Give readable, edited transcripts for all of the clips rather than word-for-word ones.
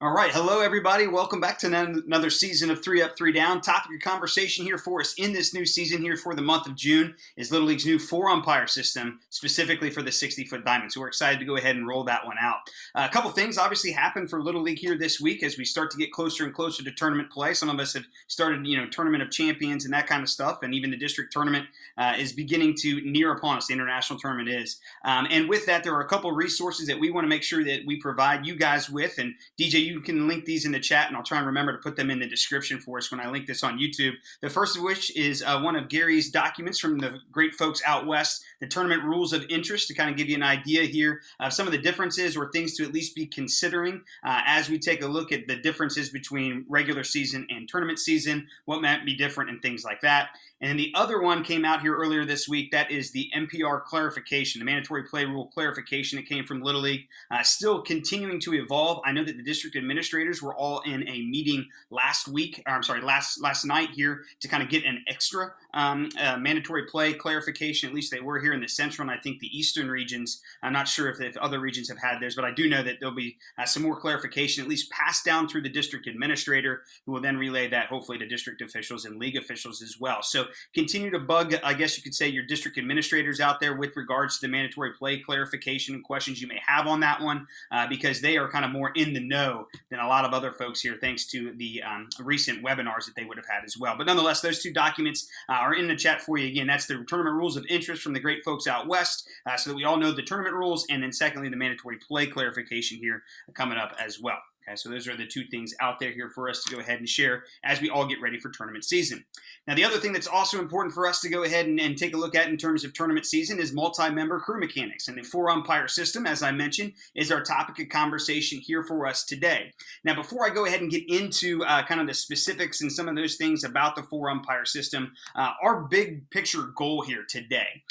All right. Hello, everybody. Welcome back to another season of 3 Up, 3 Down. Topic of conversation here for us in this new season here for the month of June is Little League's new four-umpire system, specifically for the 60-foot diamond. So we're excited to go ahead and roll that one out. A couple things obviously happened for Little League here this week as we start to get closer and closer to tournament play. Some of us have started, Tournament of Champions and that kind of stuff, and even the district tournament is beginning to near upon us. The international tournament is. And with that, there are a couple resources that we want to make sure that we provide you guys with. And DJ, you can link these in the chat, and I'll try and remember to put them in the description for us when I link this on YouTube. The first of which is one of Gary's documents from the great folks out west, the Tournament Rules of Interest, to kind of give you an idea here of some of the differences or things to at least be considering as we take a look at the differences between regular season and tournament season, what might be different and things like that. And then the other one came out here earlier this week. That is the MPR clarification, the mandatory play rule clarification that came from Little League. Still continuing to evolve. I know that the district administrators were all in a meeting last night here to kind of get an extra mandatory play clarification. At least they were here in the central and I think the eastern regions. I'm not sure if other regions have had theirs, but I do know that there'll be some more clarification, at least passed down through the district administrator, who will then relay that hopefully to district officials and league officials as well. So continue to bug, I guess you could say, your district administrators out there with regards to the mandatory play clarification and questions you may have on that one, because they are kind of more in the know than a lot of other folks here, thanks to the recent webinars that they would have had as well. But nonetheless, those two documents are in the chat for you. Again, that's the Tournament Rules of Interest from the great folks out west, so that we all know the tournament rules, and then secondly, the mandatory play clarification here coming up as well. Okay, so those are the two things out there here for us to go ahead and share as we all get ready for tournament season. Now, the other thing that's also important for us to go ahead and take a look at in terms of tournament season is multi-member crew mechanics. And the four-umpire system, as I mentioned, is our topic of conversation here for us today. Now, before I go ahead and get into kind of the specifics and some of those things about the four-umpire system, our big picture goal here today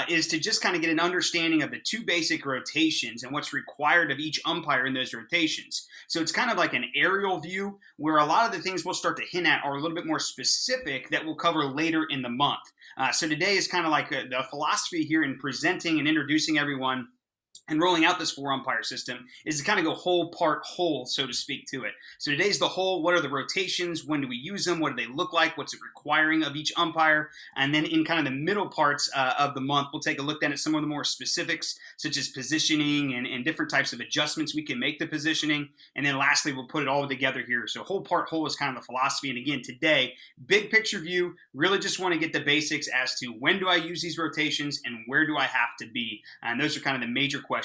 is to just kind of get an understanding of the two basic rotations and what's required of each umpire in those rotations. So it's kind of like an aerial view where a lot of the things we'll start to hint at are a little bit more specific that we'll cover later in the month. So today is kind of like the philosophy here in presenting and introducing everyone and rolling out this four-umpire system is to kind of go whole part whole, so to speak, to it. So today's the whole. What are the rotations? When do we use them? What do they look like? What's it requiring of each umpire? And then in kind of the middle parts of the month, we'll take a look then at some of the more specifics, such as positioning and different types of adjustments we can make to positioning. And then lastly, we'll put it all together here. So whole part whole is kind of the philosophy. And again, today, big picture view, really just want to get the basics as to when do I use these rotations and where do I have to be? And those are kind of the major questions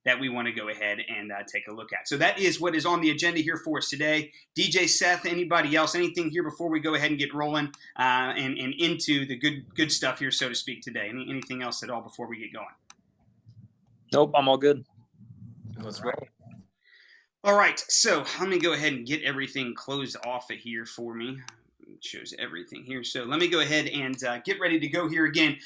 that we want to go ahead and take a look at. So that is what is on the agenda here for us today. DJ, Seth, anybody else, anything here before we go ahead and get rolling and into the good stuff here, so to speak, today? Anything else at all before we get going? Nope, I'm all good. Let's roll. All right, so let me go ahead and get everything closed off of here for me. It shows everything here. So let me go ahead and get ready to go here again.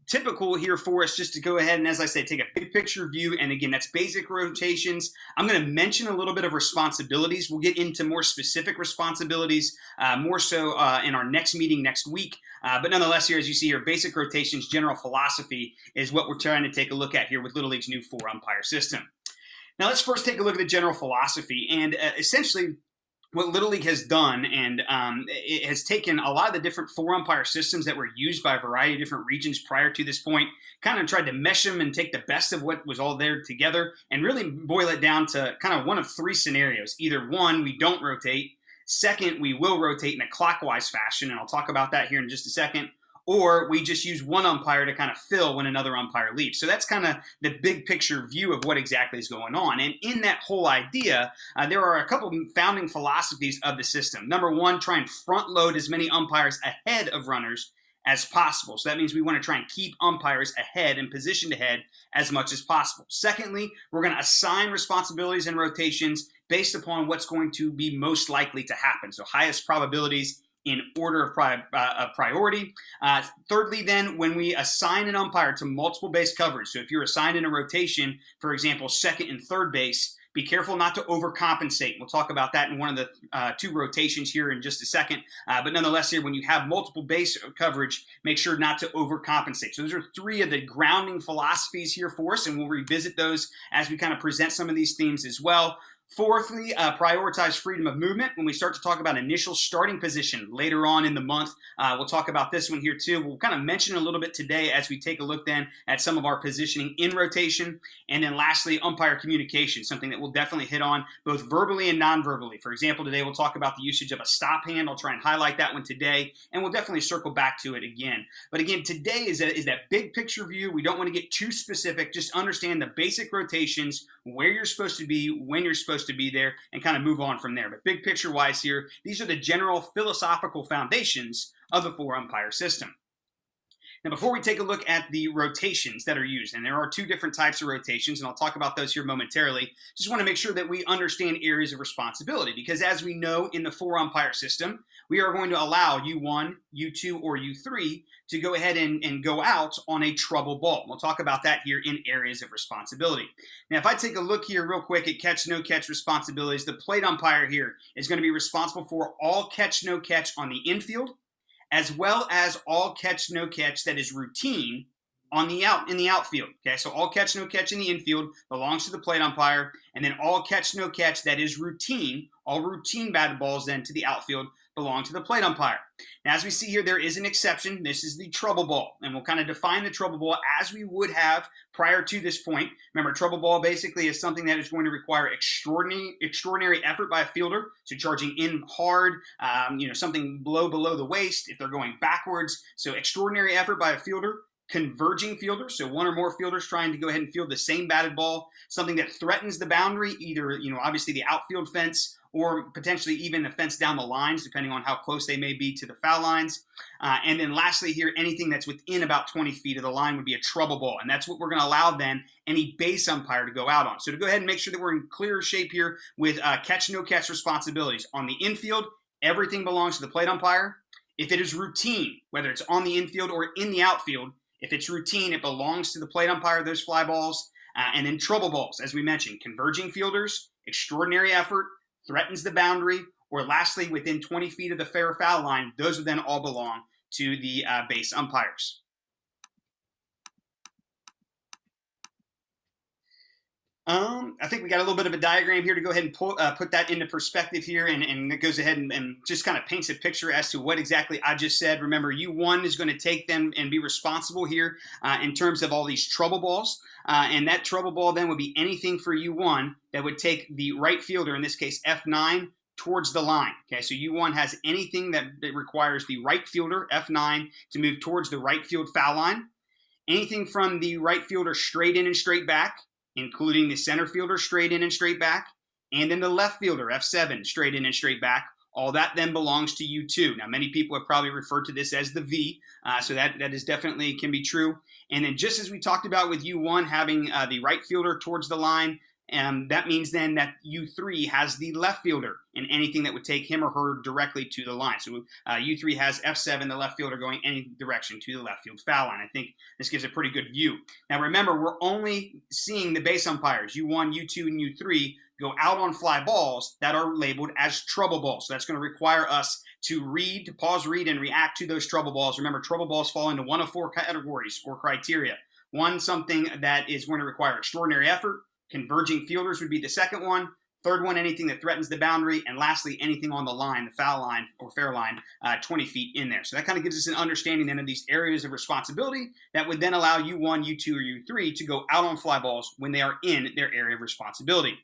Typical here for us just to go ahead and, as I said, take a big picture view. And again, that's basic rotations. I'm going to mention a little bit of responsibilities. We'll get into more specific responsibilities, more so in our next meeting next week. But nonetheless, here, as you see here, basic rotations, general philosophy is what we're trying to take a look at here with Little League's new four-umpire system. Now, let's first take a look at the general philosophy. And essentially, what Little League has done, and it has taken a lot of the different four-umpire systems that were used by a variety of different regions prior to this point, kind of tried to mesh them and take the best of what was all there together and really boil it down to kind of one of three scenarios. Either one, we don't rotate. Second, we will rotate in a clockwise fashion, and I'll talk about that here in just a second. Or we just use one umpire to kind of fill when another umpire leaves. So that's kind of the big picture view of what exactly is going on. And in that whole idea, there are a couple of founding philosophies of the system. Number one, try and front load as many umpires ahead of runners as possible. So that means we want to try and keep umpires ahead and positioned ahead as much as possible. Secondly, we're going to assign responsibilities and rotations based upon what's going to be most likely to happen. So highest probabilities in order of priority. Thirdly, then, when we assign an umpire to multiple base coverage, so if you're assigned in a rotation, for example, second and third base, be careful not to overcompensate. We'll talk about that in one of the two rotations here in just a second. But nonetheless, here, when you have multiple base coverage, make sure not to overcompensate. So those are three of the grounding philosophies here for us, and we'll revisit those as we kind of present some of these themes as well. Fourthly, prioritize freedom of movement. When we start to talk about initial starting position later on in the month, we'll talk about this one here too. We'll kind of mention a little bit today as we take a look then at some of our positioning in rotation. And then lastly, umpire communication, something that we'll definitely hit on both verbally and non-verbally. For example, today we'll talk about the usage of a stop hand. I'll try and highlight that one today, and we'll definitely circle back to it again. But again, today is that big picture view. We don't want to get too specific. Just understand the basic rotations, where you're supposed to be, when you're supposed to be there, and kind of move on from there. But big picture wise here, these are the general philosophical foundations of the 4-umpire system. Now, before we take a look at the rotations that are used, and there are two different types of rotations, and I'll talk about those here momentarily, just want to make sure that we understand areas of responsibility, because as we know in the 4-umpire system, we are going to allow U1, U2, or U3 to go ahead and go out on a trouble ball. We'll talk about that here in areas of responsibility. Now, if I take a look here real quick at catch, no catch responsibilities, the plate umpire here is going to be responsible for all catch, no catch on the infield, as well as all catch, no catch that is routine on the in the outfield. Okay, so all catch, no catch in the infield belongs to the plate umpire, and then all catch, no catch that is routine, all routine batted balls then to the outfield belong to the plate umpire. Now, as we see here, there is an exception. This is the trouble ball, and we'll kind of define the trouble ball as we would have prior to this point. Remember, trouble ball basically is something that is going to require extraordinary effort by a fielder, so charging in hard, something below the waist if they're going backwards. So extraordinary effort by a fielder. Converging fielders, so one or more fielders trying to go ahead and field the same batted ball, something that threatens the boundary, either obviously the outfield fence or potentially even a fence down the lines, depending on how close they may be to the foul lines. And then lastly here, anything that's within about 20 feet of the line would be a trouble ball, and that's what we're going to allow then any base umpire to go out on. So to go ahead and make sure that we're in clear shape here with catch, no catch responsibilities. On the infield, everything belongs to the plate umpire. If it is routine, whether it's on the infield or in the outfield, if it's routine, it belongs to the plate umpire, those fly balls. And then trouble balls, as we mentioned, converging fielders, extraordinary effort, threatens the boundary, or lastly, within 20 feet of the fair foul line, those would then all belong to the base umpires. I think we got a little bit of a diagram here to go ahead and put that into perspective here, and it goes ahead and just kind of paints a picture as to what exactly I just said. Remember, U1 is going to take them and be responsible here in terms of all these trouble balls, and that trouble ball then would be anything for U1 that would take the right fielder, in this case F9, towards the line. Okay, so U1 has anything that requires the right fielder, F9, to move towards the right field foul line. Anything from the right fielder straight in and straight back, including the center fielder straight in and straight back, and then the left fielder, F7, straight in and straight back. All that then belongs to U2. Now, many people have probably referred to this as the V, so that is definitely can be true. And then just as we talked about with U1 having the right fielder towards the line, that means then that U3 has the left fielder and anything that would take him or her directly to the line. So U3 has F7, the left fielder, going any direction to the left field foul line. I think this gives a pretty good view. Now remember, we're only seeing the base umpires, U1, U2, and U3, go out on fly balls that are labeled as trouble balls. So that's going to require us to pause, read, and react to those trouble balls. Remember, trouble balls fall into one of four categories or criteria. One, something that is going to require extraordinary effort. Converging fielders would be the second one. Third one, anything that threatens the boundary. And lastly, anything on the line, the foul line or fair line, 20 feet in there. So that kind of gives us an understanding then of these areas of responsibility that would then allow U1, U2, or U3 to go out on fly balls when they are in their area of responsibility.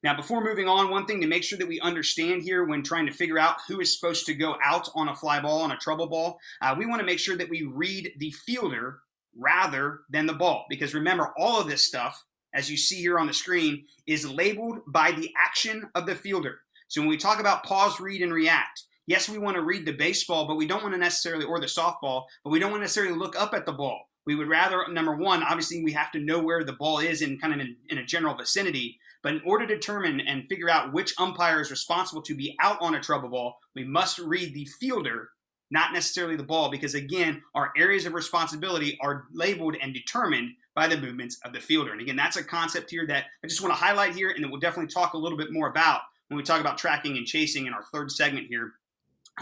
Now, before moving on, one thing to make sure that we understand here when trying to figure out who is supposed to go out on a fly ball, on a trouble ball, we want to make sure that we read the fielder rather than the ball. Because remember, all of this stuff, as you see here on the screen, is labeled by the action of the fielder. So when we talk about pause, read, and react, yes, we want to read the baseball, but we don't want to necessarily, or the softball, but we don't want to necessarily look up at the ball. We would rather, number one, obviously we have to know where the ball is in kind of in a general vicinity, but in order to determine and figure out which umpire is responsible to be out on a trouble ball, we must read the fielder, not necessarily the ball, because again, our areas of responsibility are labeled and determined by the movements of the fielder. And again, that's a concept here that I just want to highlight here, and that we'll definitely talk a little bit more about when we talk about tracking and chasing in our third segment here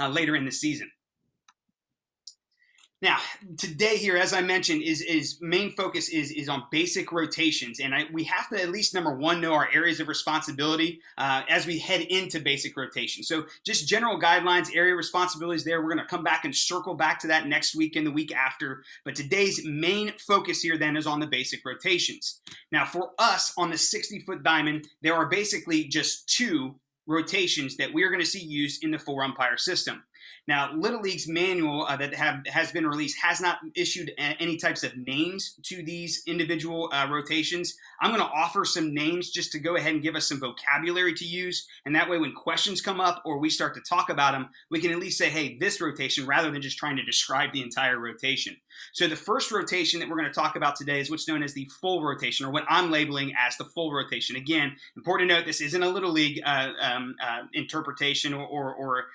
later in the season. Now, today here, as I mentioned, is main focus is on basic rotations, and we have to at least number one know our areas of responsibility as we head into basic rotation. So, just general guidelines, area responsibilities. There, we're going to come back and circle back to that next week and the week after. But today's main focus here then is on the basic rotations. Now, for us on the 60-foot diamond, there are basically just two rotations that we are going to see used in the 4-umpire system. Now, Little League's manual that has been released has not issued any types of names to these individual rotations. I'm going to offer some names just to go ahead and give us some vocabulary to use, and that way when questions come up or we start to talk about them, we can at least say, hey, this rotation, rather than just trying to describe the entire rotation. So the first rotation that we're going to talk about today is what's known as the full rotation, or what I'm labeling as the full rotation. Again, important to note, this isn't a Little League interpretation or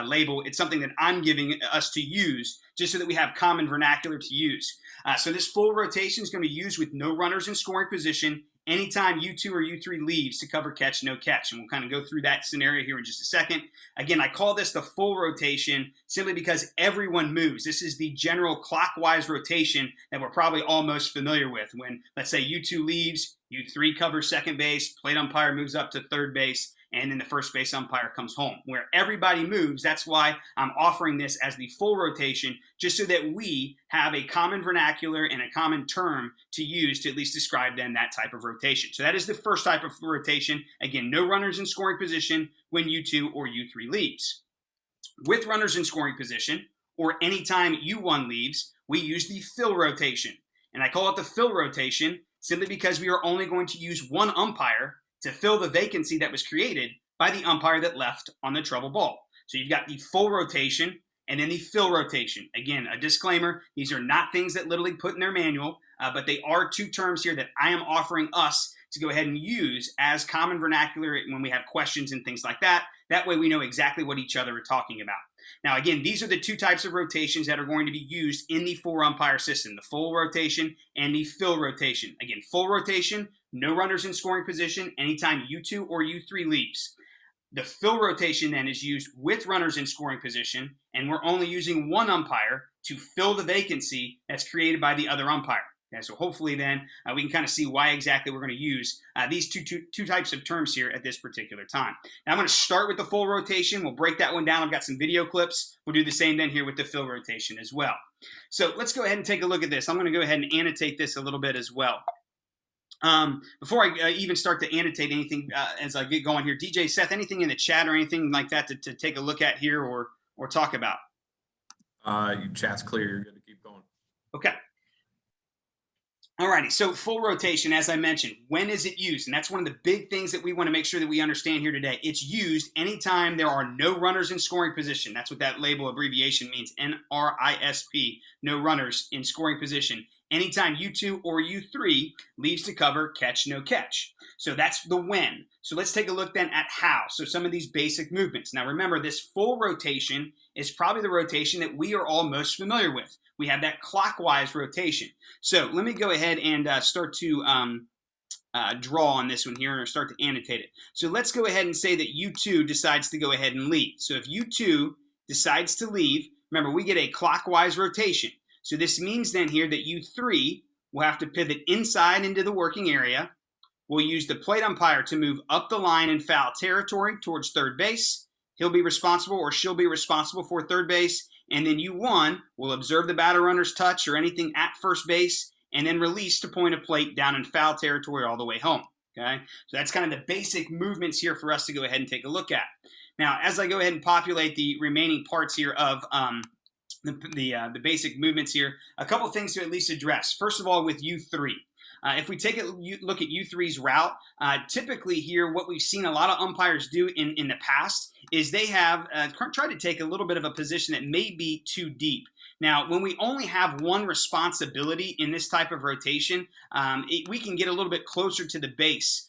label. It's something that I'm giving us to use just so that we have common vernacular to use. So this full rotation is going to be used with no runners in scoring position anytime U2 or U3 leaves to cover catch, no catch. And we'll kind of go through that scenario here in just a second. Again, I call this the full rotation simply because everyone moves. This is the general clockwise rotation that we're probably all most familiar with. When, let's say, U2 leaves, U3 covers second base, plate umpire moves up to third base, and then the first base umpire comes home. Where everybody moves, that's why I'm offering this as the full rotation, just so that we have a common vernacular and a common term to use to at least describe then that type of rotation. So that is the first type of rotation. Again, no runners in scoring position when U2 or U3 leaves. With runners in scoring position, or anytime U1 leaves, we use the fill rotation. And I call it the fill rotation simply because we are only going to use one umpire to fill the vacancy that was created by the umpire that left on the trouble ball. So you've got the full rotation and then the fill rotation. Again, a disclaimer, these are not things that Little League put in their manual, but they are two terms here that I am offering us to go ahead and use as common vernacular when we have questions and things like that. That way we know exactly what each other are talking about. Now, again, these are the two types of rotations that are going to be used in the 4-umpire system, the full rotation and the fill rotation. Again, full rotation, no runners in scoring position anytime U2 or U3 leaves. The fill rotation then is used with runners in scoring position, and we're only using one umpire to fill the vacancy that's created by the other umpire. Okay, so hopefully then we can kind of see why exactly we're going to use these two types of terms here at this particular time. Now I'm going to start with the full rotation. We'll break that one down. I've got some video clips. We'll do the same then here with the fill rotation as well. So let's go ahead and take a look at this. I'm going to go ahead and annotate this a little bit as well. Before I even start to annotate anything as I get going here, DJ, Seth, anything in the chat or anything like that to take a look at here or talk about? Your chat's clear. You're good to keep going. Okay. Alrighty, so full rotation, as I mentioned, when is it used? And that's one of the big things that we want to make sure that we understand here today. It's used anytime there are no runners in scoring position. That's what that label abbreviation means, NRISP, no runners in scoring position. Anytime U2 or U3 leaves to cover catch, no catch. So that's the when. So let's take a look then at how. So some of these basic movements. Now remember, this full rotation is probably the rotation that we are all most familiar with. We have that clockwise rotation. So let me go ahead and start to draw on this one here or start to annotate it. So let's go ahead and say that U2 decides to go ahead and leave. So if U2 decides to leave, remember we get a clockwise rotation. So this means then here that U3 will have to pivot inside into the working area. We'll use the plate umpire to move up the line in foul territory towards third base. He'll be responsible or she'll be responsible for third base. And then U1 will observe the batter runner's touch or anything at first base and then release to point of plate down in foul territory all the way home. Okay, so that's kind of the basic movements here for us to go ahead and take a look at. Now, as I go ahead and populate the remaining parts here of the basic movements here, a couple things to at least address. First of all, with U3. If we take a look at U3's route, typically here what we've seen a lot of umpires do in the past is they have tried to take a little bit of a position that may be too deep. Now, when we only have one responsibility in this type of rotation, we can get a little bit closer to the base.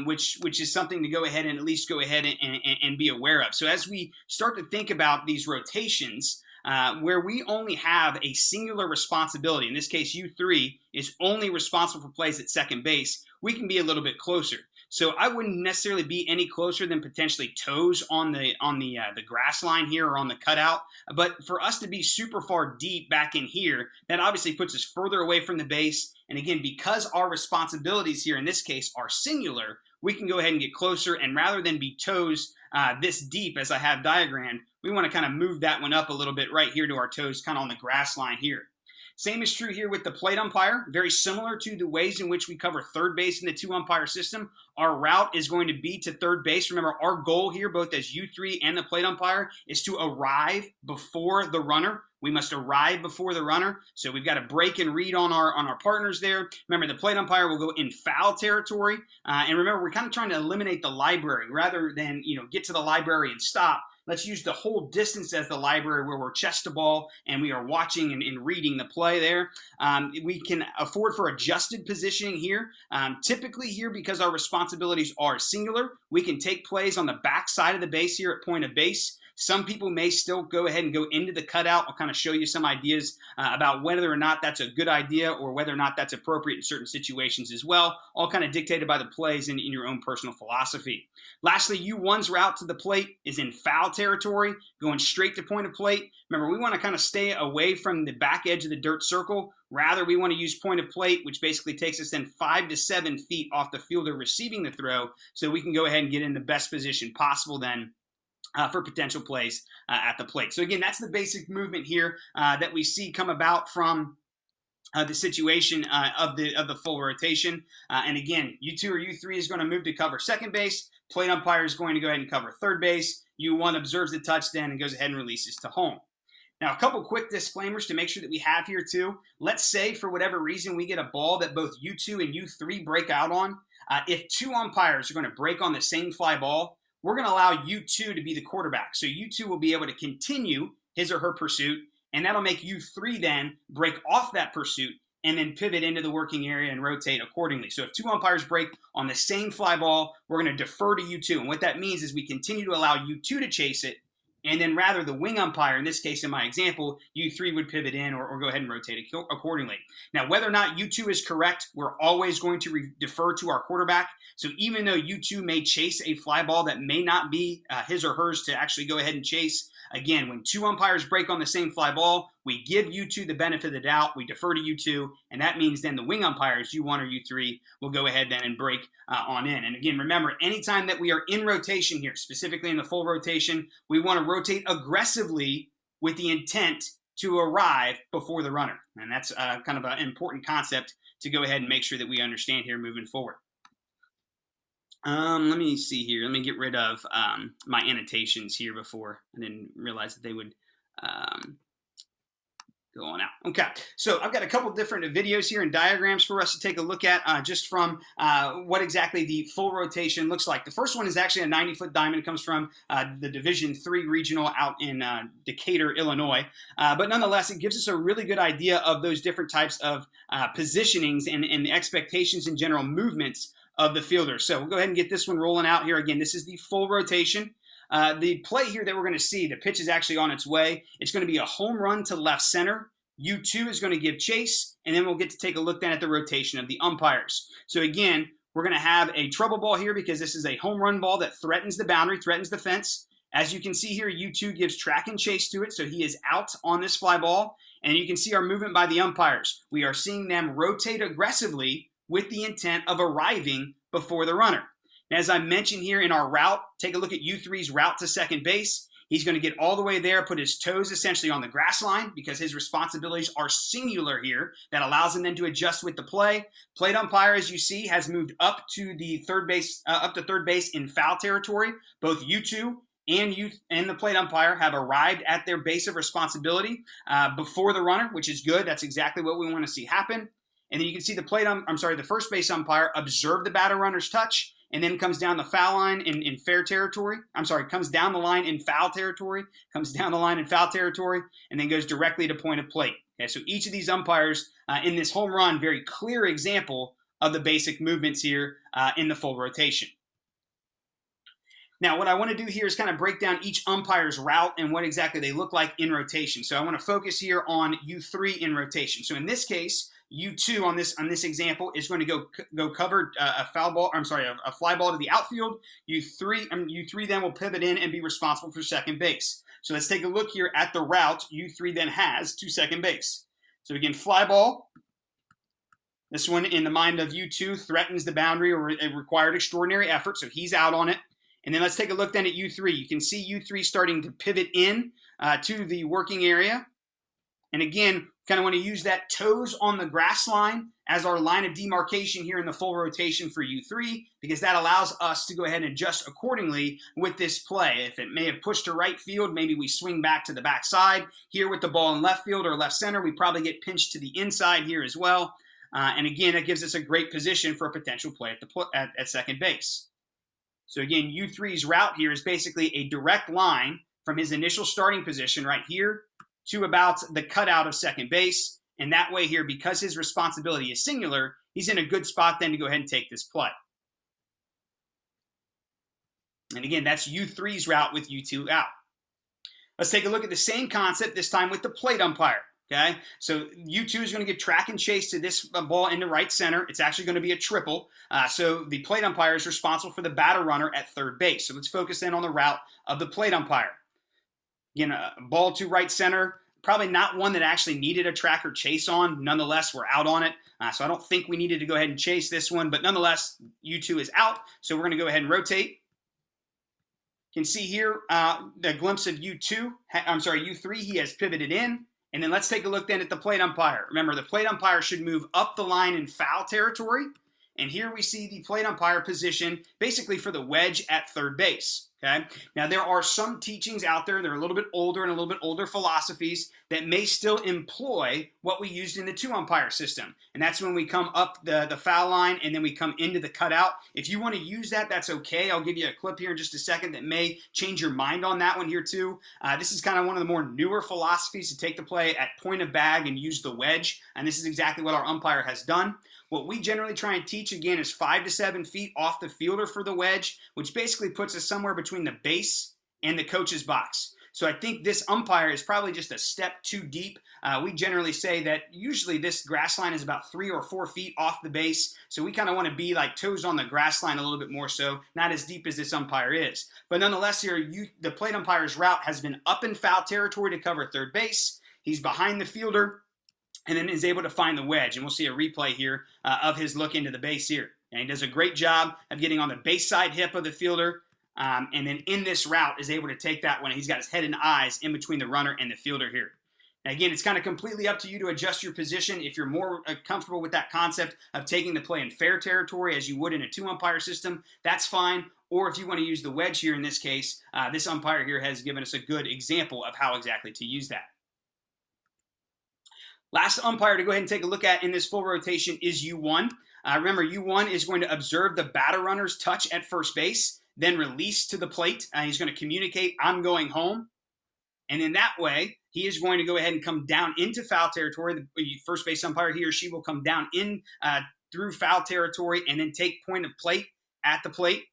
Which is something to go ahead and at least go ahead and be aware of. So as we start to think about these rotations, where we only have a singular responsibility, in this case U3 is only responsible for plays at second base, we can be a little bit closer. So I wouldn't necessarily be any closer than potentially toes on the grass line here or on the cutout. But for us to be super far deep back in here, that obviously puts us further away from the base. And again, because our responsibilities here in this case are singular, we can go ahead and get closer. And rather than be toes this deep as I have diagrammed, we want to kind of move that one up a little bit right here to our toes, kind of on the grass line here. Same is true here with the plate umpire. Very similar to the ways in which we cover third base in the 2-umpire system. Our route is going to be to third base. Remember, our goal here, both as U3 and the plate umpire, is to arrive before the runner. We must arrive before the runner. So we've got to break and read on our partners there. Remember, the plate umpire will go in foul territory. And remember, we're kind of trying to eliminate the library rather than get to the library and stop. Let's use the whole distance as the library where we're chest to ball and we are watching and reading the play there. We can afford for adjusted positioning here. Typically here, because our responsibilities are singular, we can take plays on the back side of the base here at point of base. Some people may still go ahead and go into the cutout. I'll kind of show you some ideas about whether or not that's a good idea or whether or not that's appropriate in certain situations as well, all kind of dictated by the plays and in your own personal philosophy. Lastly, U1's route to the plate is in foul territory, going straight to point of plate. Remember, we want to kind of stay away from the back edge of the dirt circle. Rather, we want to use point of plate, which basically takes us then 5 to 7 feet off the fielder receiving the throw, so we can go ahead and get in the best position possible then for potential plays at the plate. So again, that's the basic movement here that we see come about from the situation of the full rotation. And again, U2 or U3 is going to move to cover second base. Plate umpire is going to go ahead and cover third base. U1 observes the touch then and goes ahead and releases to home. Now, a couple quick disclaimers to make sure that we have here too. Let's say for whatever reason we get a ball that both U2 and U3 break out on. If two umpires are going to break on the same fly ball, we're going to allow U2 to be the quarterback. So U2 will be able to continue his or her pursuit, and that'll make U3 then break off that pursuit and then pivot into the working area and rotate accordingly. So if two umpires break on the same fly ball, we're going to defer to U2. And what that means is we continue to allow U2 to chase it, and then rather the wing umpire, in this case, in my example, U3 would pivot in or go ahead and rotate accordingly. Now, whether or not U2 is correct, we're always going to defer to our quarterback. So even though U2 may chase a fly ball that may not be his or hers to actually go ahead and chase, again, when two umpires break on the same fly ball, we give U2 the benefit of the doubt. We defer to U2, and that means then the wing umpires, U1 or U3, will go ahead then and break on in. And again, remember, anytime that we are in rotation here, specifically in the full rotation, we want to rotate aggressively with the intent to arrive before the runner. And that's kind of an important concept to go ahead and make sure that we understand here moving forward. Let me see here. Let me get rid of my annotations here before I didn't realize that they would go on out. Okay, so I've got a couple different videos here and diagrams for us to take a look at just from what exactly the full rotation looks like. The first one is actually a 90-foot diamond. It comes from the Division III Regional out in Decatur, Illinois. But nonetheless, it gives us a really good idea of those different types of positionings and the expectations and general movements of the fielder. So we'll go ahead and get this one rolling out here. Again, this is the full rotation. The play here that we're going to see, the pitch is actually on its way. It's going to be a home run to left center. U2 is going to give chase, and then we'll get to take a look then at the rotation of the umpires. So again, we're going to have a trouble ball here because this is a home run ball that threatens the boundary, threatens the fence. As you can see here, U2 gives track and chase to it, so he is out on this fly ball. And you can see our movement by the umpires. We are seeing them rotate aggressively with the intent of arriving before the runner. And as I mentioned here in our route, take a look at U3's route to second base. He's going to get all the way there, put his toes essentially on the grass line because his responsibilities are singular here. That allows him then to adjust with the play. Plate umpire, as you see, has moved up to the third base in foul territory. Both U2 and the plate umpire have arrived at their base of responsibility before the runner, which is good. That's exactly what we want to see happen. And then you can see the first base umpire observe the batter runner's touch and then comes down the foul line in fair territory. Comes down the line in foul territory, and then goes directly to point of plate. Okay, so each of these umpires in this home run, very clear example of the basic movements here in the full rotation. Now, what I want to do here is kind of break down each umpire's route and what exactly they look like in rotation. So I want to focus here on U3 in rotation. So in this case, U2 on this example is going to go cover a foul ball. I'm sorry, a fly ball to the outfield. U3 then will pivot in and be responsible for second base. So let's take a look here at the route U3 then has to second base. So again, fly ball. This one, in the mind of U2, threatens the boundary or it required extraordinary effort, so he's out on it. And then let's take a look then at U3. You can see U3 starting to pivot in to the working area. And again, kind of want to use that toes on the grass line as our line of demarcation here in the full rotation for U3, because that allows us to go ahead and adjust accordingly with this play. If it may have pushed to right field, maybe we swing back to the backside. Here with the ball in left field or left center, we probably get pinched to the inside here as well. And again, that gives us a great position for a potential play at second base. So again, U3's route here is basically a direct line from his initial starting position right here to about the cutout of second base. And that way here, because his responsibility is singular, he's in a good spot then to go ahead and take this play. And again, that's U3's route with U2 out. Let's take a look at the same concept, this time with the plate umpire. Okay, so U2 is going to give track and chase to this ball into right center. It's actually going to be a triple. So the plate umpire is responsible for the batter runner at third base. So let's focus in on the route of the plate umpire. Again, a ball to right center, probably not one that actually needed a track or chase on. Nonetheless, we're out on it. So I don't think we needed to go ahead and chase this one. But nonetheless, U2 is out. So we're going to go ahead and rotate. You can see here the glimpse of U3. He has pivoted in. And then let's take a look then at the plate umpire. Remember, the plate umpire should move up the line in foul territory. And here we see the plate umpire position basically for the wedge at third base. Okay. Now, there are some teachings out there that are a little bit older and a little bit older philosophies that may still employ what we used in the two umpire system. And that's when we come up the foul line and then we come into the cutout. If you want to use that, that's okay. I'll give you a clip here in just a second that may change your mind on that one here too. This is kind of one of the more newer philosophies to take the play at point of bag and use the wedge. And this is exactly what our umpire has done. What we generally try and teach, again, is 5 to 7 feet off the fielder for the wedge, which basically puts us somewhere between the base and the coach's box. So I think this umpire is probably just a step too deep. We generally say that usually this grass line is about 3 or 4 feet off the base. So we kind of want to be like toes on the grass line a little bit more so, not as deep as this umpire is. But nonetheless here, the plate umpire's route has been up in foul territory to cover third base. He's behind the fielder, and then is able to find the wedge. And we'll see a replay here of his look into the base here. And he does a great job of getting on the base side hip of the fielder. And then in this route is able to take that one. He's got his head and eyes in between the runner and the fielder here. Now, again, it's kind of completely up to you to adjust your position. If you're more comfortable with that concept of taking the play in fair territory as you would in a two umpire system, that's fine. Or if you want to use the wedge here in this case, this umpire here has given us a good example of how exactly to use that. Last umpire to go ahead and take a look at in this full rotation is U1. Remember, U1 is going to observe the batter runner's touch at first base, then release to the plate. He's going to communicate, I'm going home. And in that way, he is going to go ahead and come down into foul territory. The first base umpire, he or she will come down in through foul territory and then take point of plate at the plate.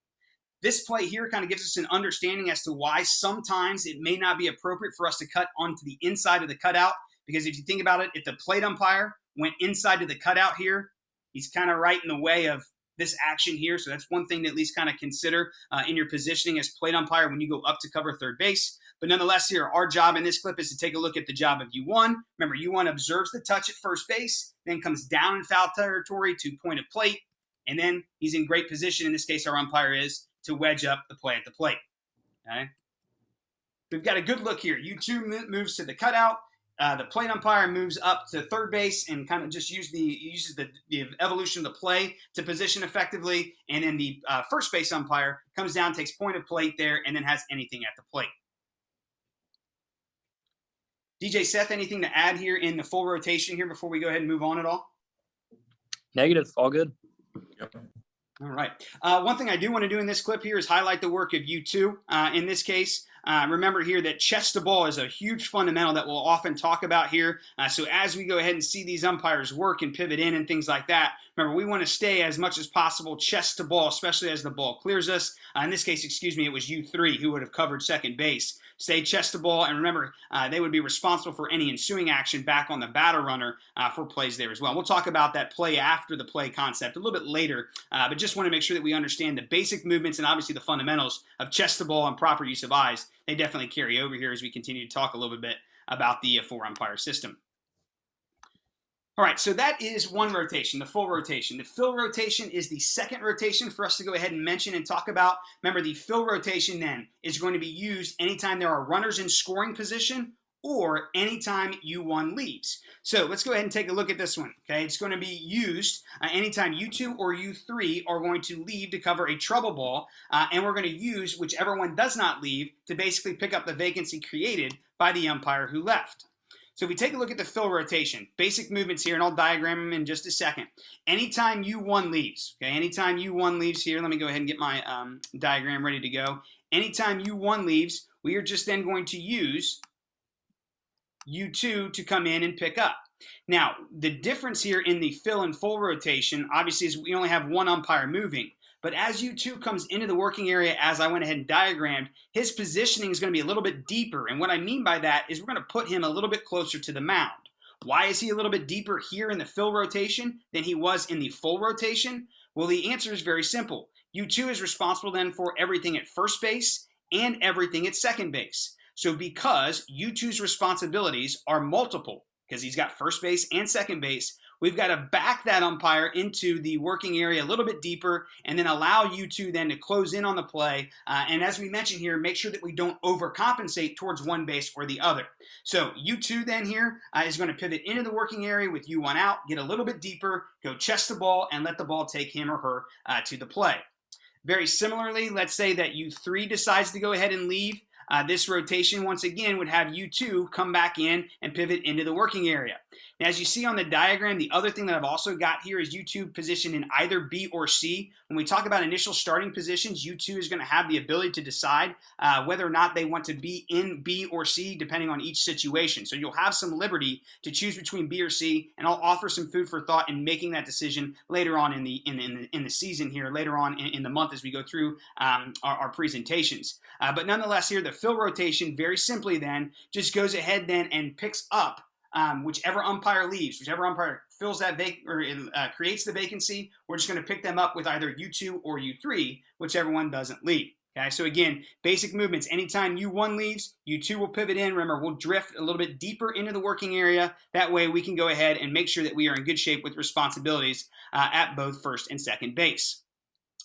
This play here kind of gives us an understanding as to why sometimes it may not be appropriate for us to cut onto the inside of the cutout. Because if you think about it, if the plate umpire went inside to the cutout here, he's kind of right in the way of this action here. So that's one thing to at least kind of consider in your positioning as plate umpire when you go up to cover third base. But nonetheless here, our job in this clip is to take a look at the job of U1. Remember, U1 observes the touch at first base, then comes down in foul territory to point of plate, and then he's in great position. In this case, our umpire is to wedge up the play at the plate. Okay, we've got a good look here. U2 moves to the cutout. The plate umpire moves up to third base and kind of just uses the evolution of the play to position effectively. And then the first base umpire comes down, takes point of plate there, and then has anything at the plate. DJ Seth, anything to add here in the full rotation here before we go ahead and move on at all? Negative. All good. Yep. All right. One thing I do want to do in this clip here is highlight the work of U2. In this case, remember here that chest to ball is a huge fundamental that we'll often talk about here. So as we go ahead and see these umpires work and pivot in and things like that, Remember, we want to stay as much as possible chest to ball, especially as the ball clears us. In this case, it was U3 who would have covered second base. Stay chest to ball, and remember, they would be responsible for any ensuing action back on the batter runner for plays there as well. We'll talk about that play after the play concept a little bit later, but just want to make sure that we understand the basic movements and obviously the fundamentals of chest to ball and proper use of eyes. They definitely carry over here as we continue to talk a little bit about the four-umpire system. All right, so that is one rotation, the full rotation. The fill rotation is the second rotation for us to go ahead and mention and talk about. Remember, the fill rotation then is going to be used anytime there are runners in scoring position or anytime U1 leaves. So let's go ahead and take a look at this one. Okay, it's going to be used anytime U2 or U3 are going to leave to cover a trouble ball, and we're going to use whichever one does not leave to basically pick up the vacancy created by the umpire who left. So if we take a look at the fill rotation, basic movements here, and I'll diagram them in just a second. Anytime U1 leaves, okay, anytime U1 leaves here, let me go ahead and get my diagram ready to go. Anytime U1 leaves, we are just then going to use U2 to come in and pick up. Now, the difference here in the fill and full rotation, obviously, is we only have one umpire moving. But as U2 comes into the working area, as I went ahead and diagrammed, his positioning is going to be a little bit deeper. And what I mean by that is we're going to put him a little bit closer to the mound. Why is he a little bit deeper here in the fill rotation than he was in the full rotation? Well, the answer is very simple. U2 is responsible then for everything at first base and everything at second base. So because U2's responsibilities are multiple, because he's got first base and second base, we've got to back that umpire into the working area a little bit deeper and then allow U2 then to close in on the play. And as we mentioned here, make sure that we don't overcompensate towards one base or the other. So U2 then here is going to pivot into the working area with U1 out, get a little bit deeper, go chest the ball, and let the ball take him or her to the play. Very similarly, let's say that U3 decides to go ahead and leave. This rotation, once again, would have U2 come back in and pivot into the working area. Now, as you see on the diagram, the other thing that I've also got here is U2 positioned in either B or C. When we talk about initial starting positions, U2 is going to have the ability to decide whether or not they want to be in B or C, depending on each situation. So you'll have some liberty to choose between B or C, and I'll offer some food for thought in making that decision later on in the season here, later on in the month as we go through our presentations. But nonetheless, here the fill rotation, very simply then, just goes ahead then and picks up whichever umpire leaves, whichever umpire fills that creates the vacancy. We're just going to pick them up with either U2 or U3, whichever one doesn't leave. Okay, so again, basic movements. Anytime U1 leaves, U2 will pivot in. Remember, we'll drift a little bit deeper into the working area. That way we can go ahead and make sure that we are in good shape with responsibilities at both first and second base.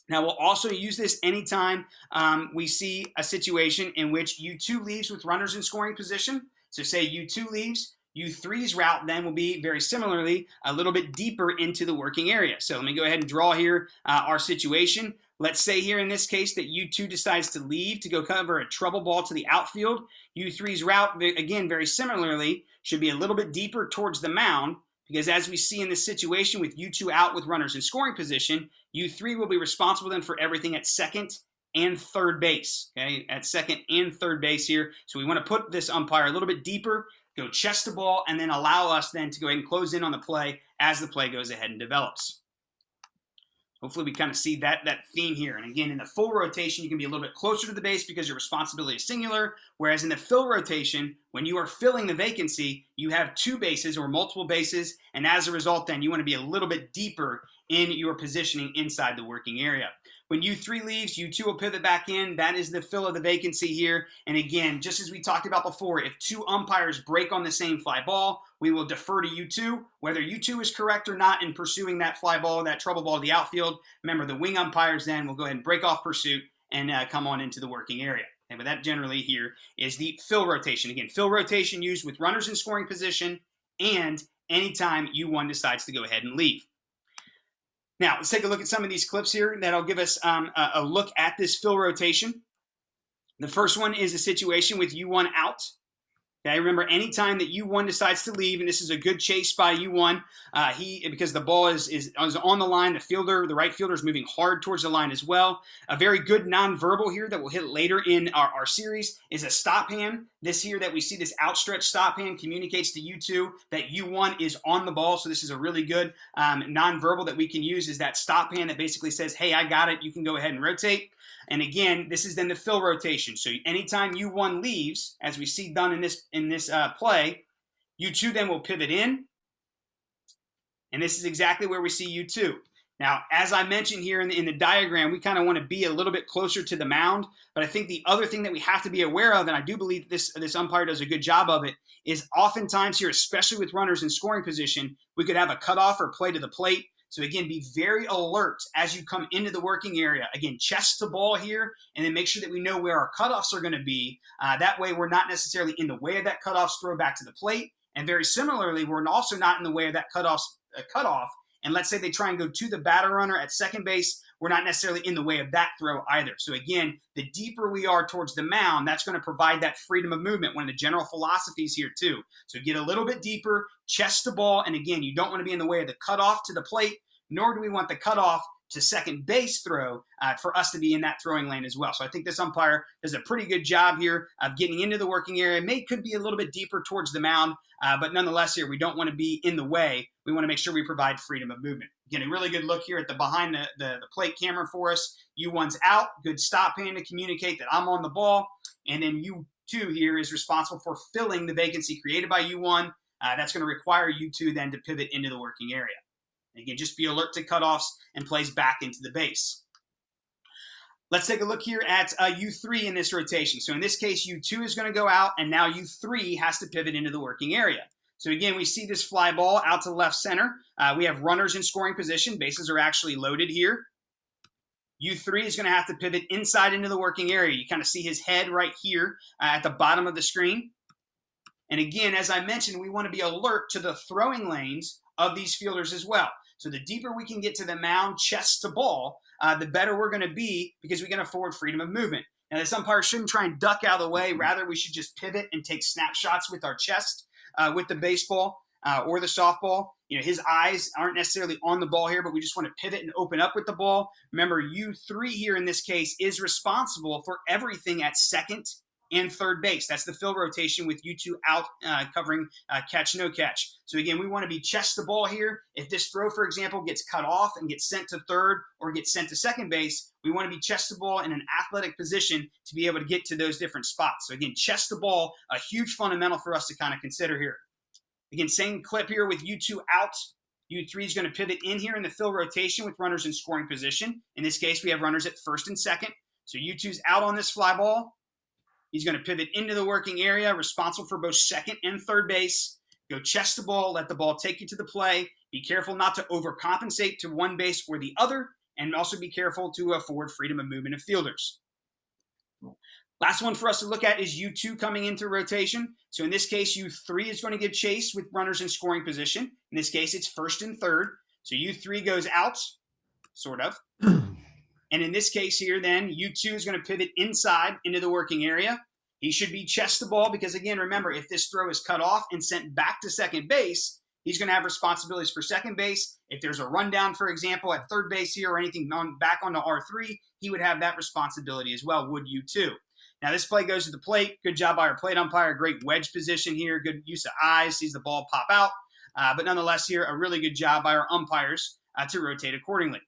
Now, we'll also use this anytime we see a situation in which U2 leaves with runners in scoring position. So say U2 leaves, U3's route then will be very similarly a little bit deeper into the working area. So let me go ahead and draw here our situation. Let's say here in this case that U2 decides to leave to go cover a trouble ball to the outfield. U3's route, again, very similarly, should be a little bit deeper towards the mound, because as we see in this situation with U2 out with runners in scoring position, U3 will be responsible then for everything at second and third base, okay, at second and third base here. So we want to put this umpire a little bit deeper, go chest the ball, and then allow us then to go ahead and close in on the play as the play goes ahead and develops. Hopefully we kind of see that theme here. And again, in the full rotation, you can be a little bit closer to the base because your responsibility is singular, whereas in the fill rotation, when you are filling the vacancy, you have two bases or multiple bases, and as a result then you want to be a little bit deeper in your positioning inside the working area. When U3 leaves, U2 will pivot back in. That is the fill of the vacancy here. And again, just as we talked about before, if two umpires break on the same fly ball, we will defer to U2. Whether U2 is correct or not in pursuing that fly ball, that trouble ball to the outfield, remember the wing umpires then will go ahead and break off pursuit and come on into the working area. Okay, but that generally here is the fill rotation. Again, fill rotation used with runners in scoring position and anytime U1 decides to go ahead and leave. Now, let's take a look at some of these clips here that'll give us a look at this fill rotation. The first one is a situation with U1 out. Okay, remember, anytime that U1 decides to leave, and this is a good chase by U1, because the ball is on the line, the right fielder is moving hard towards the line as well. A very good nonverbal here that we'll hit later in our series is a stop hand. This here that we see, this outstretched stop hand, communicates to U2 that U1 is on the ball. So this is a really good nonverbal that we can use, is that stop hand that basically says, hey, I got it. You can go ahead and rotate. And again, this is then the fill rotation. So anytime U1 leaves, as we see done in this play, U2 then will pivot in. And this is exactly where we see U2. Now, as I mentioned here in the diagram, we kind of want to be a little bit closer to the mound. But I think the other thing that we have to be aware of, and I do believe this umpire does a good job of it, is oftentimes here, especially with runners in scoring position, we could have a cutoff or play to the plate. So again, be very alert as you come into the working area. Again, chest to ball here, and then make sure that we know where our cutoffs are going to be. That way we're not necessarily in the way of that cutoff's throw back to the plate. And very similarly, we're also not in the way of that cutoff. And let's say they try and go to the batter runner at second base, we're not necessarily in the way of that throw either. So again, the deeper we are towards the mound, that's going to provide that freedom of movement, one of the general philosophies here too. So get a little bit deeper, chest to ball, and again, you don't want to be in the way of the cutoff to the plate, nor do we want the cutoff to second base throw for us to be in that throwing lane as well. So I think this umpire does a pretty good job here of getting into the working area. Could be a little bit deeper towards the mound, but nonetheless here, we don't want to be in the way. We want to make sure we provide freedom of movement. Again, a really good look here at the behind the plate camera for us. U1's out, good stop hand to communicate that I'm on the ball. And then U2 here is responsible for filling the vacancy created by U1. That's going to require U2 then to pivot into the working area. Again, just be alert to cutoffs and plays back into the base. Let's take a look here at U3 in this rotation. So in this case, U2 is going to go out, and now U3 has to pivot into the working area. So again, we see this fly ball out to left center. We have runners in scoring position. Bases are actually loaded here. U3 is going to have to pivot inside into the working area. You kind of see his head right here at the bottom of the screen. And again, as I mentioned, we want to be alert to the throwing lanes of these fielders as well. So the deeper we can get to the mound, chest to ball, the better we're going to be, because we can afford freedom of movement. Now, this umpire shouldn't try and duck out of the way. Rather, we should just pivot and take snapshots with our chest with the baseball or the softball. You know, his eyes aren't necessarily on the ball here, but we just want to pivot and open up with the ball. Remember, U3 here in this case is responsible for everything at second and third base. That's the fill rotation with U2 out covering catch, no catch. So again, we want to be chest to ball here. If this throw, for example, gets cut off and gets sent to third or gets sent to second base, we want to be chest to ball in an athletic position to be able to get to those different spots. So again, chest to ball, a huge fundamental for us to kind of consider here. Again, same clip here with U2 out. U3 is going to pivot in here in the fill rotation with runners in scoring position. In this case, we have runners at first and second. So U2's out on this fly ball. He's going to pivot into the working area, responsible for both second and third base. Go chest to ball, let the ball take you to the play. Be careful not to overcompensate to one base or the other, and also be careful to afford freedom of movement of fielders. Last one for us to look at is U2 coming into rotation. So in this case, U3 is going to give chase with runners in scoring position. In this case, it's first and third. So U3 goes out, sort of. And in this case here, then, U2 is going to pivot inside into the working area. He should be chest to ball because, again, remember, if this throw is cut off and sent back to second base, he's going to have responsibilities for second base. If there's a rundown, for example, at third base here or anything back onto R3, he would have that responsibility as well, would U2. Now, this play goes to the plate. Good job by our plate umpire. Great wedge position here. Good use of eyes. Sees the ball pop out. But nonetheless here, a really good job by our umpires to rotate accordingly.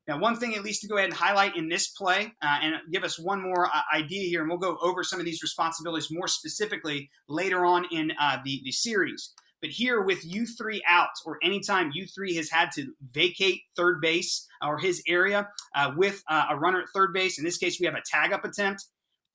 Now, one thing at least to go ahead and highlight in this play and give us one more idea here, and we'll go over some of these responsibilities more specifically later on in the series. But here with U3 out, or anytime U3 has had to vacate third base or his area with a runner at third base, in this case we have a tag-up attempt,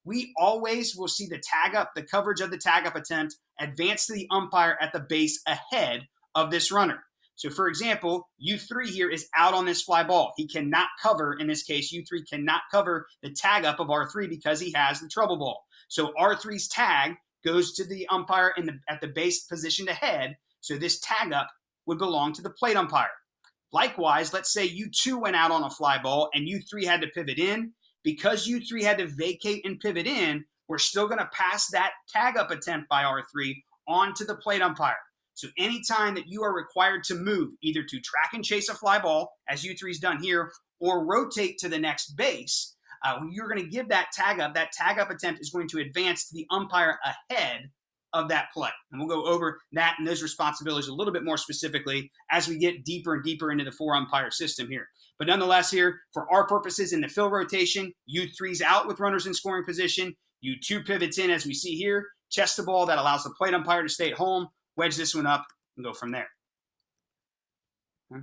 we always will see the tag-up, the coverage of the tag-up attempt advance to the umpire at the base ahead of this runner. So, for example, U3 here is out on this fly ball. He cannot cover, in this case, U3 cannot cover the tag up of R3 because he has the trouble ball. So R3's tag goes to the umpire at the base positioned ahead. So this tag up would belong to the plate umpire. Likewise, let's say U2 went out on a fly ball and U3 had to pivot in. Because U3 had to vacate and pivot in, we're still going to pass that tag up attempt by R3 onto the plate umpire. So anytime that you are required to move, either to track and chase a fly ball, as U3's done here, or rotate to the next base, you're going to give that tag up. That tag up attempt is going to advance to the umpire ahead of that play. And we'll go over that and those responsibilities a little bit more specifically as we get deeper and deeper into the 4-umpire system here. But nonetheless here, for our purposes in the fill rotation, U3's out with runners in scoring position. U2 pivots in as we see here. Chest the ball, that allows the plate umpire to stay at home. Wedge this one up and go from there. A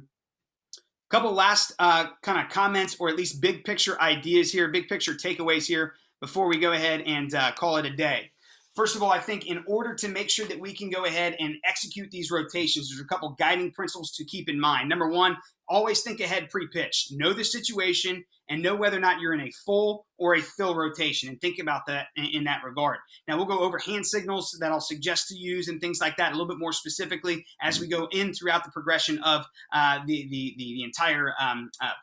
couple last kind of comments, or at least big picture ideas here, big picture takeaways here before we go ahead and call it a day. First of all, I think in order to make sure that we can go ahead and execute these rotations, there's a couple guiding principles to keep in mind. Number one, always think ahead pre-pitch. Know the situation and know whether or not you're in a full or a fill rotation, and think about that in that regard. Now, we'll go over hand signals that I'll suggest to use and things like that a little bit more specifically as we go in throughout the progression of the entire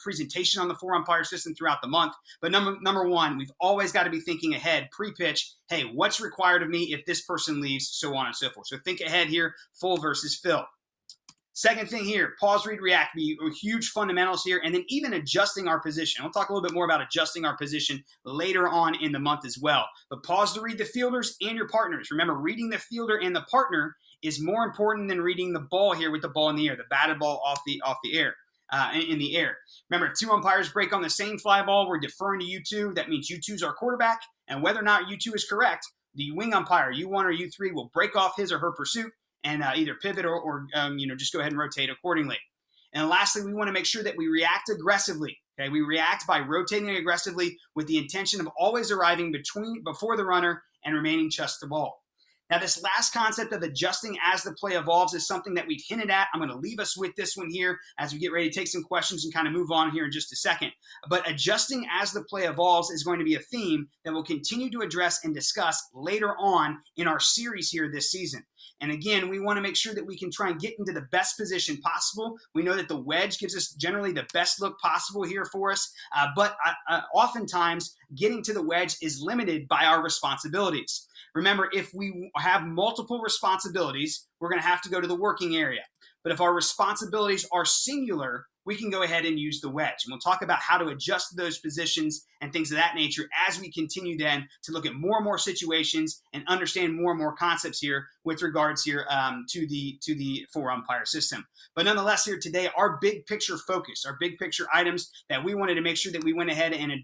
presentation on the 4-umpire system throughout the month. But number one, we've always got to be thinking ahead pre-pitch. Hey, what's required of me if this person leaves, so on and so forth. So think ahead here, full versus fill. Second thing here, pause, read, react, be huge fundamentals here, and then even adjusting our position. We'll talk a little bit more about adjusting our position later on in the month as well. But pause to read the fielders and your partners. Remember, reading the fielder and the partner is more important than reading the ball here with the ball in the air, the batted ball off the air. In the air. Remember, if 2 umpires break on the same fly ball, we're deferring to U2. That means U2's our quarterback, and whether or not U2 is correct, the wing umpire, U1 or U3, will break off his or her pursuit and either pivot or just go ahead and rotate accordingly. And lastly, we want to make sure that we react aggressively. Okay, we react by rotating aggressively with the intention of always arriving before the runner and remaining chest to ball. Now, this last concept of adjusting as the play evolves is something that we've hinted at. I'm going to leave us with this one here as we get ready to take some questions and kind of move on here in just a second. But adjusting as the play evolves is going to be a theme that we'll continue to address and discuss later on in our series here this season. And again, we want to make sure that we can try and get into the best position possible. We know that the wedge gives us generally the best look possible here for us, but oftentimes getting to the wedge is limited by our responsibilities. Remember, if we have multiple responsibilities, we're going to have to go to the working area. But if our responsibilities are singular, we can go ahead and use the wedge. And we'll talk about how to adjust those positions and things of that nature as we continue then to look at more and more situations and understand more and more concepts here with regards here to the 4-umpire system. But nonetheless here today, our big picture focus, our big picture items that we wanted to make sure that we went ahead and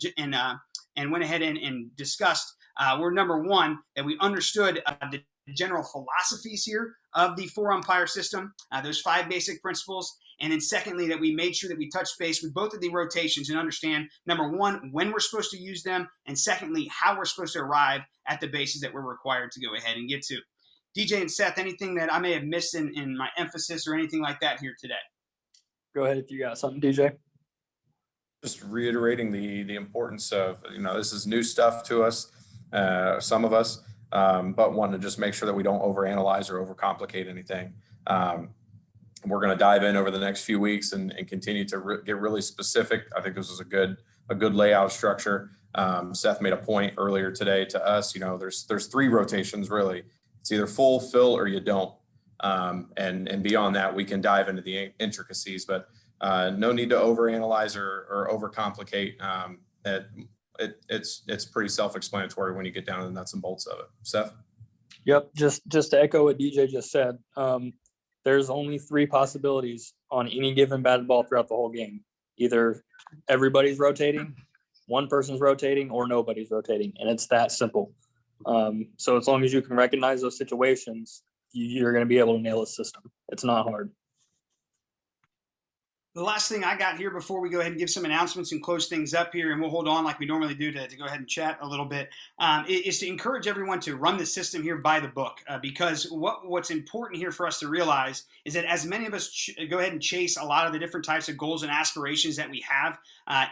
discussed were number one, that we understood the general philosophies here of the 4-umpire system, those 5 basic principles. And then secondly, that we made sure that we touch base with both of the rotations and understand, number one, when we're supposed to use them, and secondly, how we're supposed to arrive at the bases that we're required to go ahead and get to. DJ and Seth, anything that I may have missed in my emphasis or anything like that here today? Go ahead if you got something, DJ. Just reiterating the importance of, this is new stuff to us, some of us, but want to just make sure that we don't overanalyze or overcomplicate anything. We're going to dive in over the next few weeks and continue to get really specific. I think this was a good layout structure. Seth made a point earlier today to us. There's 3 rotations really. It's either full, fill, or you don't. And beyond that, we can dive into the intricacies. But no need to overanalyze or overcomplicate. It's pretty self-explanatory when you get down to the nuts and bolts of it. Seth? Yep. Just to echo what DJ just said. There's only 3 possibilities on any given batted ball throughout the whole game. Either everybody's rotating, one person's rotating, or nobody's rotating. And it's that simple. So as long as you can recognize those situations, you're going to be able to nail a system. It's not hard. The last thing I got here before we go ahead and give some announcements and close things up here, and we'll hold on like we normally do to go ahead and chat a little bit, is to encourage everyone to run the system here by the book, because what's important here for us to realize is that as many of us go ahead and chase a lot of the different types of goals and aspirations that we have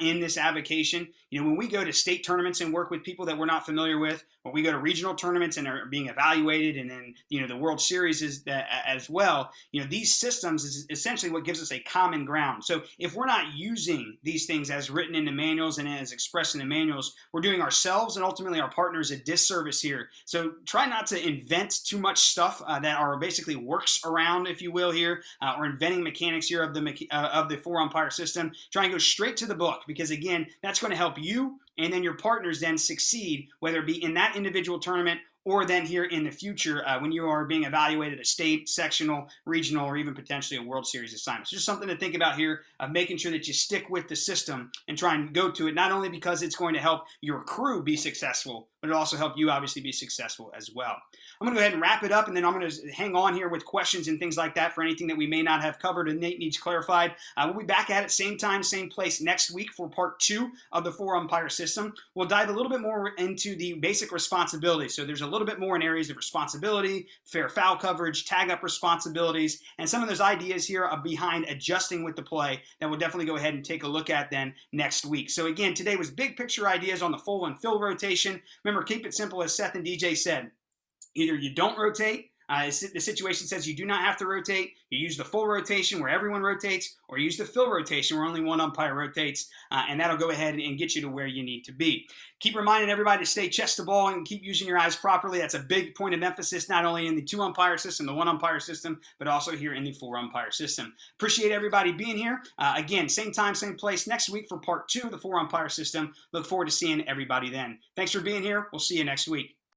in this avocation, when we go to state tournaments and work with people that we're not familiar with, when we go to regional tournaments and are being evaluated, and then the World Series is as well, these systems is essentially what gives us a common ground. around. So if we're not using these things as written in the manuals and as expressed in the manuals, we're doing ourselves and ultimately our partners a disservice here. So try not to invent too much stuff that are basically works around, if you will, here, or inventing mechanics here of the four umpire system. Try and go straight to the book, because again, that's going to help you and then your partners then succeed, whether it be in that individual tournament or then here in the future when you are being evaluated a state, sectional, regional, or even potentially a World Series assignment. So just something to think about here of making sure that you stick with the system and try and go to it, not only because it's going to help your crew be successful, but it also help you obviously be successful as well. I'm going to go ahead and wrap it up, and then I'm going to hang on here with questions and things like that for anything that we may not have covered and Nate needs clarified. We'll be back at it same time, same place next week for part 2 of the four umpire system. We'll dive a little bit more into the basic responsibilities. So there's a little bit more in areas of responsibility, fair foul coverage, tag up responsibilities, and some of those ideas here are behind adjusting with the play that we'll definitely go ahead and take a look at then next week. So again, today was big picture ideas on the full and fill rotation. Remember, keep it simple, as Seth and DJ said. Either you don't rotate, the situation says you do not have to rotate, you use the full rotation where everyone rotates, or you use the fill rotation where only one umpire rotates, and that'll go ahead and get you to where you need to be. Keep reminding everybody to stay chest to ball and keep using your eyes properly. That's a big point of emphasis, not only in the 2 umpire system, the 1 umpire system, but also here in the 4 umpire system. Appreciate everybody being here. Again, same time, same place next week for part 2 of the 4 umpire system. Look forward to seeing everybody then. Thanks for being here. We'll see you next week.